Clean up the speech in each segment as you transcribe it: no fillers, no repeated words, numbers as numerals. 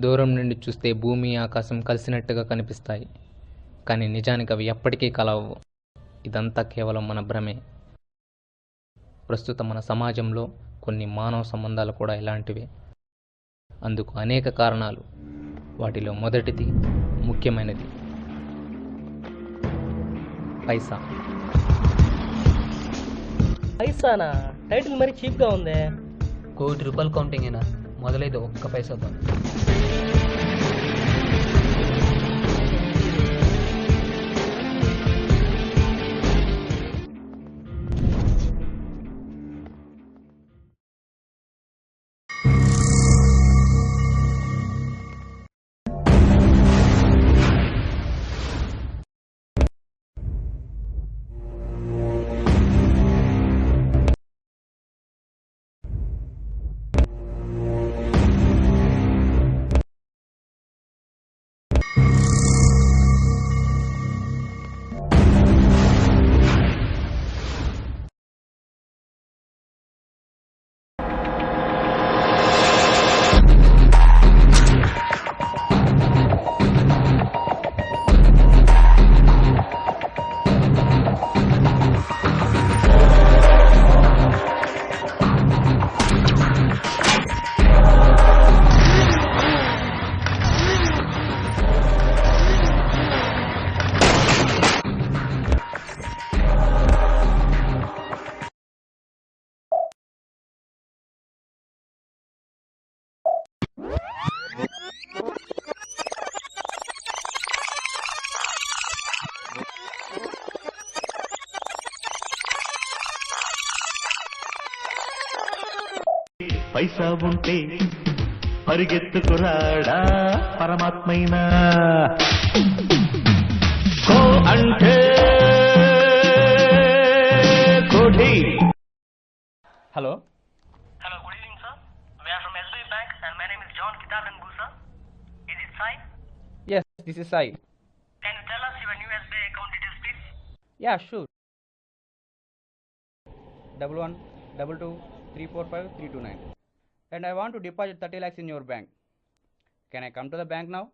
దూరం నుండి చూస్తే భూమి ఆకాశం కలిసినట్టుగా కనిపిస్తాయి, కానీ నిజానికి అవి ఎప్పటికీ కలవవు. ఇదంతా కేవలం మన భ్రమే. ప్రస్తుతం మన సమాజంలో కొన్ని మానవ సంబంధాలు కూడా ఇలాంటివే. అందుకు అనేక కారణాలు. వాటిలో మొదటిది, ముఖ్యమైనది పైసా. పైసానా? టైటిల్ మరి చీప్గా ఉందే. ₹1,00,00,000 కౌంటింగ్ అయినా మొదలైతే ఒక్క పైసాతో. పైసా ఉంటే పరిగెత్తుకురాడా పరమాత్మైనా. కో అంటే కోటి. Hello. Hello, good evening, sir. We are from SBI Bank, and my name is John Kitabrangu, sir. Is it Sai? Yes, this is Sai. Can you tell us your new SBI account details, please? Yeah, sure. 1122345329. And I want to deposit 30 lakhs in your bank. Can I come to the bank now?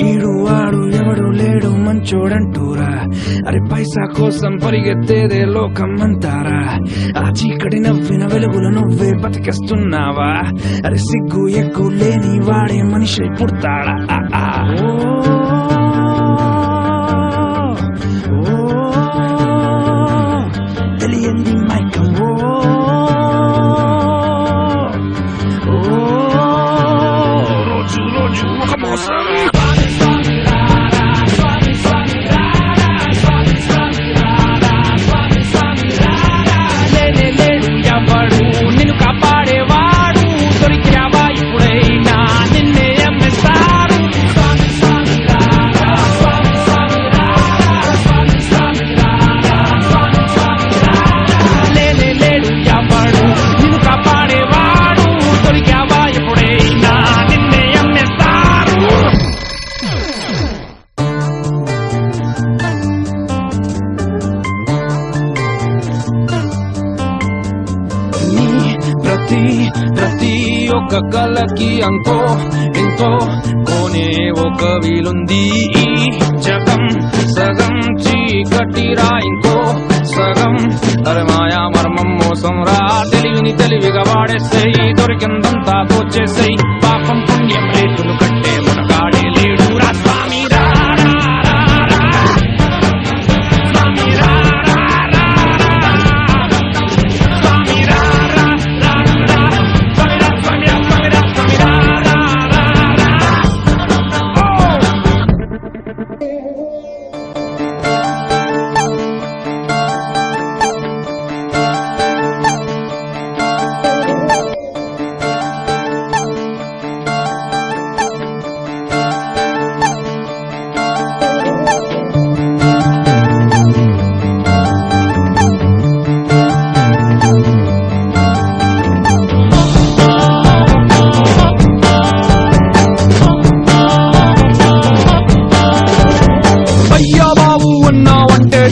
ఈడువాడు ఎవడు లేడు మంచోడంటూరా. అరే పైసా కోసం పరిగెత్తేదే లోకం అంతారా. ఆ చీకటి నవ్విన వెలుగులు నువ్వే బతికేస్తున్నావా? అరే సిగ్గు ఎగ్గు లేని వాడే మనిషి పుడతాడా? తెలియంది మైకం. రోజు రోజు ఒక మోసం. నిన్ను కాపాడేవాడు దొరికిరావా ఇప్పుడైనా నిన్నే అమ్మేస్తారు. ప్రతి ఒక్క కలకి అంతో ఎంతో కోనే ఒక వీలుంది. ఈ జగం సగం చీకటిరా ఇంకో సగం మాయా మర్మం మోసం రా. తెలివిని తెలివిగా వాడేసేయి, దొరికిందంతా దోచేసేయి. పాపం పుణ్యం రేతులు కట్టే మునగాడే లేడు రా. స్వామి రా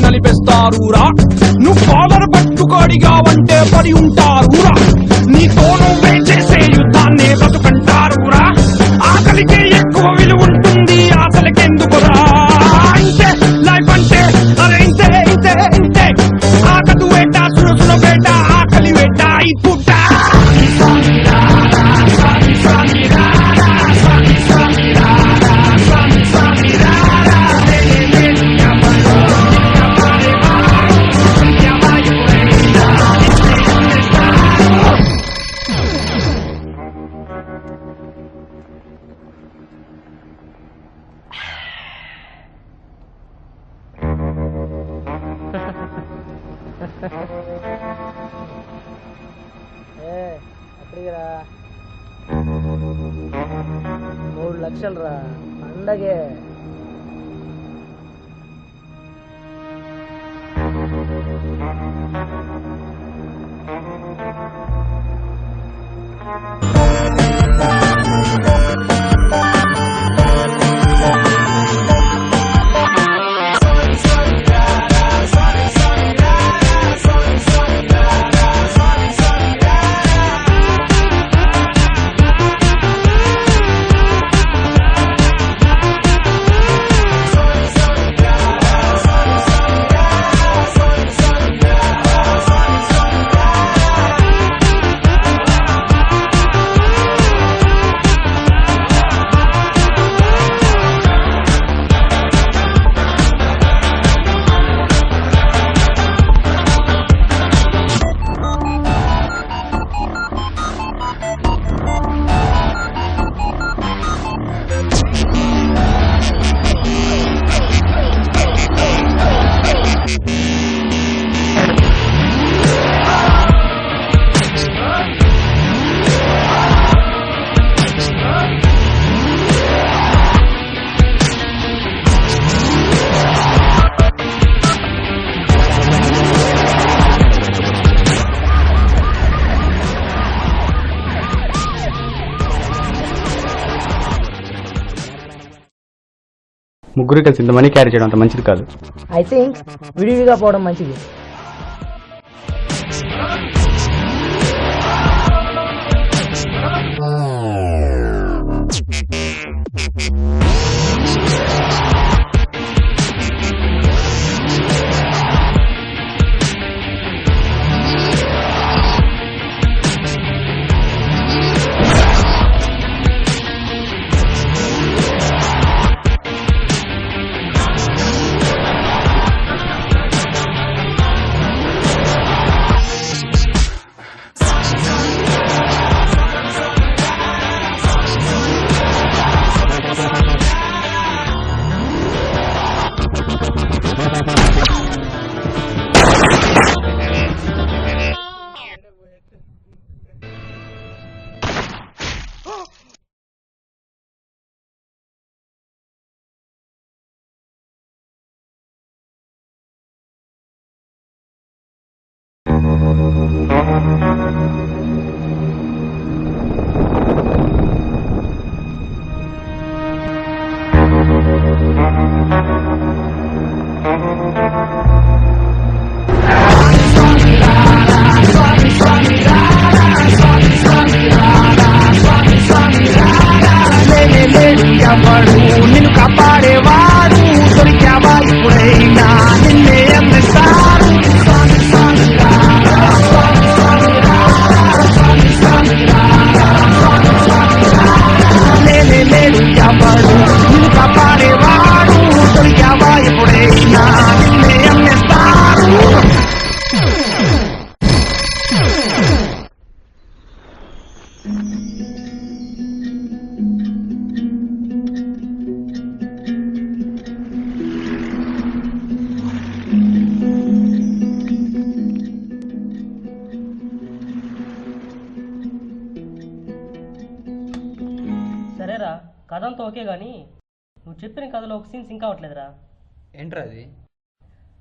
నలిపేస్తారురా. నువ్వు కాలర్ పట్టుకోడిగావంటే పడి ఉంటారురా. నీతో నువ్వే చేసే యుద్ధాన్ని బతుకంటారురా. ఆకలికే ఎక్కువ విలువ ఉంటుంది, ఆకలికెందుకురా. ఇంతే లైఫ్ అంటే అరే ఇంతే ఇంతే ఇంతే. ఆకలి వేట సురసుల వేట ఆకలి వేట ఈ పుట్ట. అక్కడికి రా. 3 లక్షలు రా పండగే. ముగ్గురు కలిసి ఇంత మనీ క్యారీ చేయడం అంత మంచిది కాదు. ఐ థింక్ విడివిడిగా పోవడం మంచిది. కథ అంతా ఓకే కానీ నువ్వు చెప్పిన కథలో ఒక సీన్ సింక్ అవ్వట్లేదురా. ఏంట్రా అది?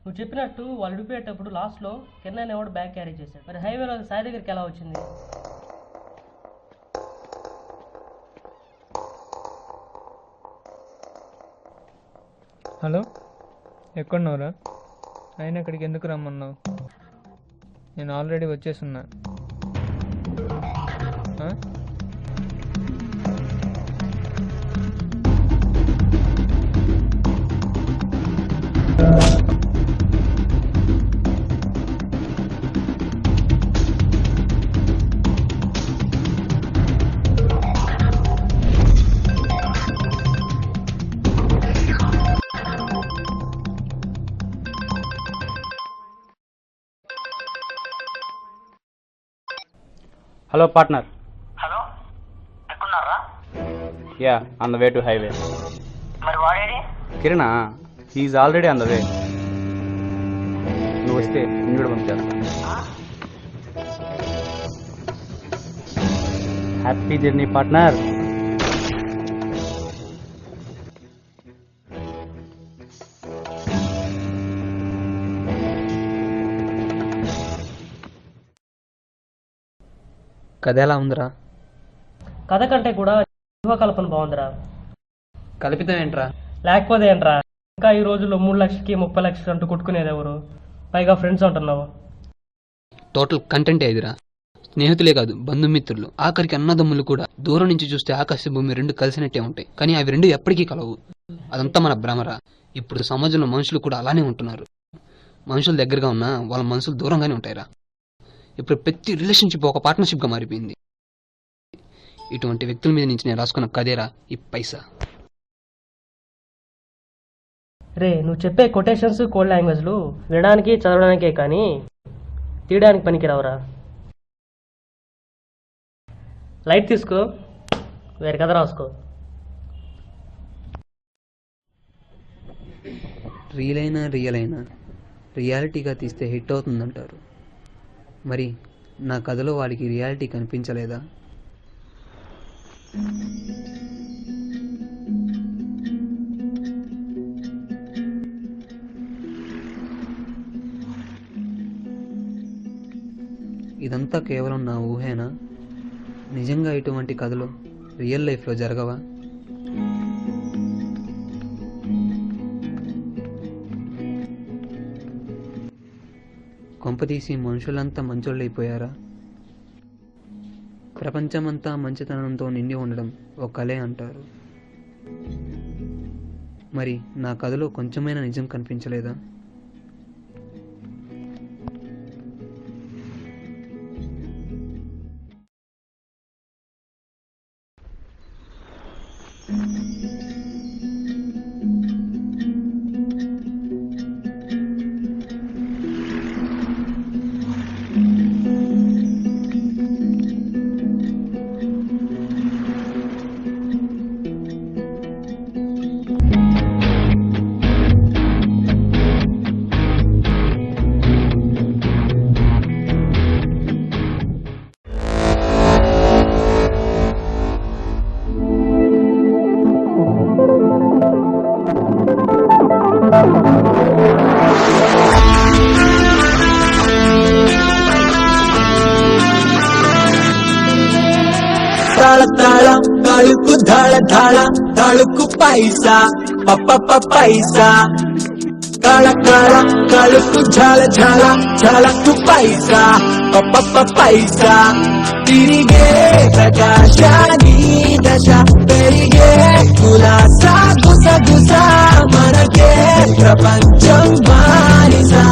నువ్వు చెప్పినట్టు వాళ్ళు విడిపోయేటప్పుడు లాస్ట్లో కిరణ్ ఎవడు బ్యాగ్ క్యారీ చేశాడు. మరి హైవేలో సాయి దగ్గరికి ఎలా వచ్చింది? హలో, ఎక్కడున్నావురా? అయినా ఇక్కడికి ఎందుకు రమ్మన్నావు? నేను ఆల్రెడీ వచ్చేస్తున్నా. Hello partner. హలో, ఎక్కడున్నారా? Yeah, on the way to highway. మరి వాడేడి? Kiran, he's already on the way. నువ్వు వస్తే నేను కూడా పంపించాను. Happy journey partner. కథ ఎలా ఉందిరా? కథ కంటే కూడా యువకల్పన బాగుందిరా. కల్పితం ఏంట్రా? లేకపోతే ఏంట్రా, ఇంకా ఈ రోజుల్లో 3 లక్షలకి 30 లక్షలు అంటూ కొట్టుకునేది ఎవరు? పైగా ఫ్రెండ్స్ అంటున్నావు. టోటల్ కంటెంటే ఇదిరా. స్నేహితులే కాదు, బంధుమిత్రులు, ఆఖరికి అన్నదమ్ములు కూడా దూరం నుంచి చూస్తే ఆకాశ భూమి రెండు కలిసినట్టే ఉంటాయి. కానీ అవి రెండు ఎప్పటికీ కలవు. అదంతా మన భ్రమరా. ఇప్పుడు సమాజంలో మనుషులు కూడా అలానే ఉంటున్నారు. మనుషులు దగ్గరగా ఉన్నా వాళ్ళ మనసులు దూరంగానే ఉంటాయిరా. ఇప్పుడు ప్రతి రిలేషన్షిప్ ఒక పార్ట్నర్షిప్గా మారిపోయింది. ఇటువంటి వ్యక్తుల మీద నుంచి నేను రాసుకున్న కథేరా ఈ పైసా. రే, నువ్వు చెప్పే కొటేషన్స్ కోడ్ లాంగ్వేజ్లు వినడానికి చదవడానికే కానీ తీయడానికి పనికిరావురా. లైట్ తీసుకో, వేరే కథ రాసుకో. రియల్ అయినా రియాలిటీగా తీస్తే హిట్ అవుతుందంటారు. మరి నా కథలో వాడికి రియాలిటీ కనిపించలేదా? ఇదంతా కేవలం నా ఊహేనా? నిజంగా ఇటువంటి కథలు రియల్ లైఫ్లో జరగవా? కొంపతీసి మనుషులంతా మంచోళ్ళైపోయారా? ప్రపంచమంతా మంచితనంతో నిండి ఉండడం ఒక కలే అంటారు. మరి నా కథలో కొంచెమైనా నిజం కనిపించలేదా? తాళం తళుకు ధళ ధళ తళుకు పైసా పప్ప పైసా కళ కళ కళుకు ఝల ఝల ఝలకు పైసా పప్ప పైసా తిరిగే ప్రకాశాని దశ పెరిగే కులాసా గుస గుస మనకే ప్రపంచం బానిసా